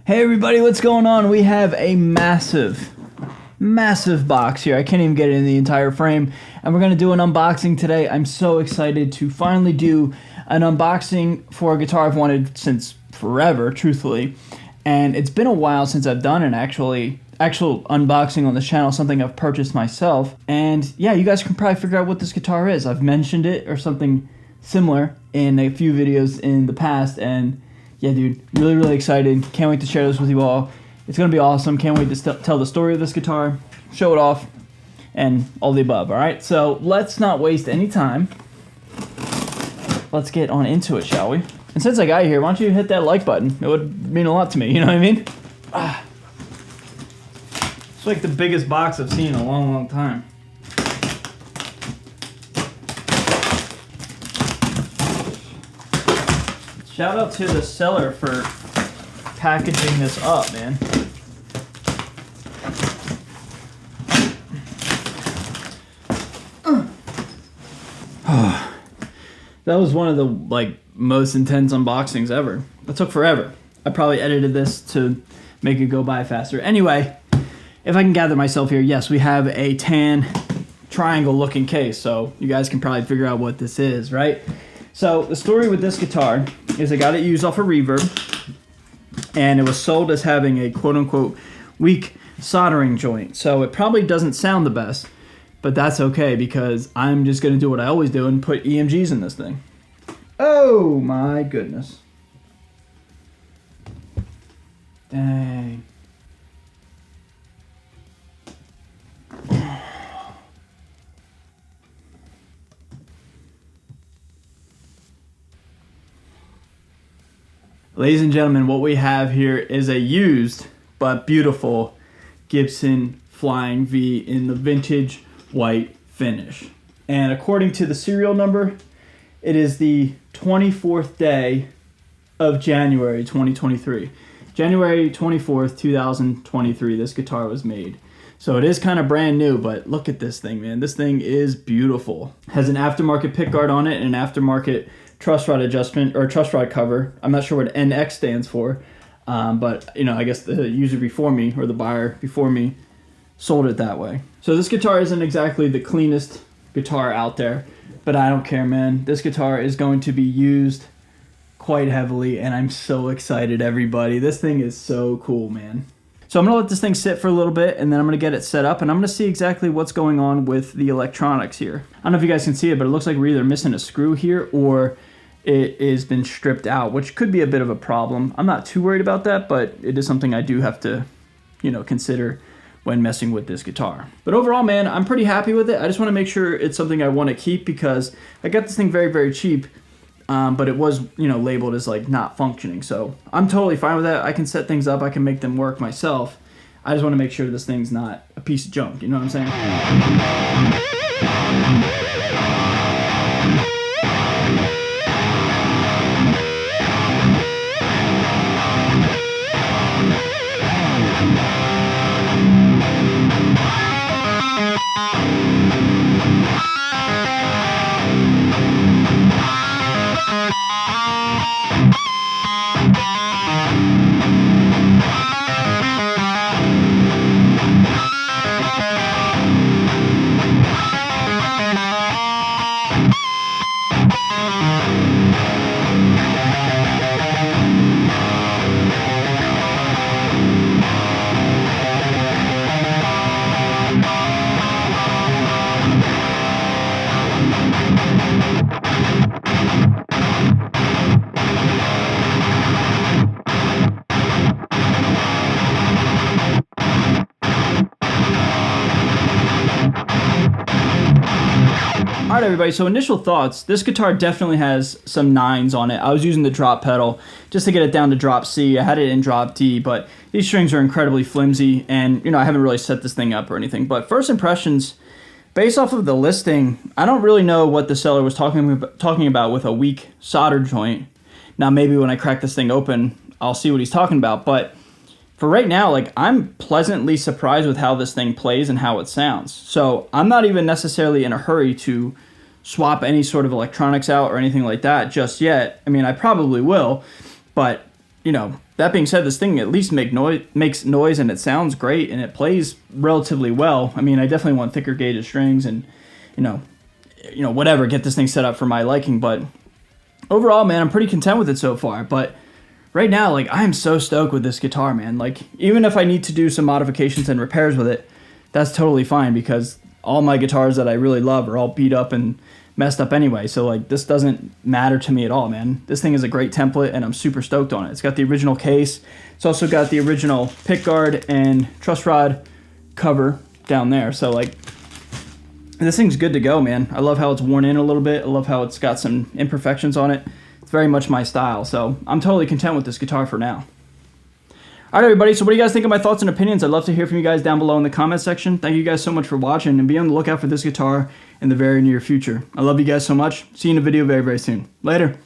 Hey everybody, what's going on? We have a massive box here. I can't even get it in the entire frame. And we're going to do an unboxing today. I'm so excited to finally do an unboxing for a guitar I've wanted since forever, truthfully. And it's been a while since I've done an actual unboxing on this channel, something I've purchased myself. And yeah, you guys can probably figure out what this guitar is. I've mentioned it or something similar in a few videos in the past, and yeah, dude, really excited. Can't wait to share this with you all. It's going to be awesome. Can't wait to tell the story of this guitar, show it off, and all the above, all right? So let's not waste any time. Let's get on into it, shall we? And since I got you here, why don't you hit that like button? It would mean a lot to me, you know what I mean? It's like the biggest box I've seen in a long time. Shout out to the seller for packaging this up, man. That was one of the most intense unboxings ever. It took forever. I probably edited this to make it go by faster. Anyway, if I can gather myself here, yes, we have a tan triangle looking case, so you guys can probably figure out what this is, right? So the story with this guitar is I got it used off a reverb, and it was sold as having a quote-unquote weak soldering joint. So it probably doesn't sound the best, but that's okay because I'm just going to do what I always do and put EMGs in this thing. Oh my goodness. Dang. Ladies and gentlemen, what we have here is a used but beautiful Gibson Flying V in the vintage white finish. And according to the serial number, it is the 24th day of January 2023. January 24th, 2023, this guitar was made. So it is kind of brand new, but look at this thing, man. This thing is beautiful. Has an aftermarket pickguard on it and an aftermarket truss rod adjustment or truss rod cover. I'm not sure what NX stands for, but you know, I guess the user before me or the buyer before me sold it that way. So this guitar isn't exactly the cleanest guitar out there, but I don't care, man. This guitar is going to be used quite heavily, and I'm so excited, everybody. This thing is so cool, man. So I'm gonna let this thing sit for a little bit, and then I'm gonna get it set up, and I'm gonna see exactly what's going on with the electronics here. I don't know if you guys can see it, but it looks like we're either missing a screw here or it has been stripped out, which could be a bit of a problem. I'm not too worried about that, but it is something I do have to, consider when messing with this guitar. But overall, man, I'm pretty happy with it. I just wanna make sure it's something I wanna keep because I got this thing very cheap, but it was, labeled as not functioning. So I'm totally fine with that. I can set things up. I can make them work myself. I just want to make sure this thing's not a piece of junk. You know what I'm saying? Alright everybody, so initial thoughts. This guitar definitely has some 9s on it. I was using the drop pedal just to get it down to drop C. I had it in drop D, but these strings are incredibly flimsy, and I haven't really set this thing up or anything. But first impressions, based off of the listing, I don't really know what the seller was talking about with a weak solder joint. Now maybe when I crack this thing open, I'll see what he's talking about, but for right now, I'm pleasantly surprised with how this thing plays and how it sounds. So I'm not even necessarily in a hurry to swap any sort of electronics out or anything like that just yet. I mean, I probably will, but you know, that being said, this thing at least makes noise and it sounds great and it plays relatively well. I mean, I definitely want thicker gauge strings and, you know, whatever, get this thing set up for my liking. But overall, man, I'm pretty content with it so far. But right now, like, I am so stoked with this guitar, man. Like, even if I need to do some modifications and repairs with it, that's totally fine because all my guitars that I really love are all beat up and messed up anyway. So, like, this doesn't matter to me at all, man. This thing is a great template, and I'm super stoked on it. It's got the original case. It's also got the original pickguard and truss rod cover down there. So, like, this thing's good to go, man. I love how it's worn in a little bit. I love how it's got some imperfections on it. It's very much my style, so I'm totally content with this guitar for now. Alright, everybody, so what do you guys think of my thoughts and opinions? I'd love to hear from you guys down below in the comment section. Thank you guys so much for watching, and be on the lookout for this guitar in the very near future. I love you guys so much. See you in a video very, very soon. Later.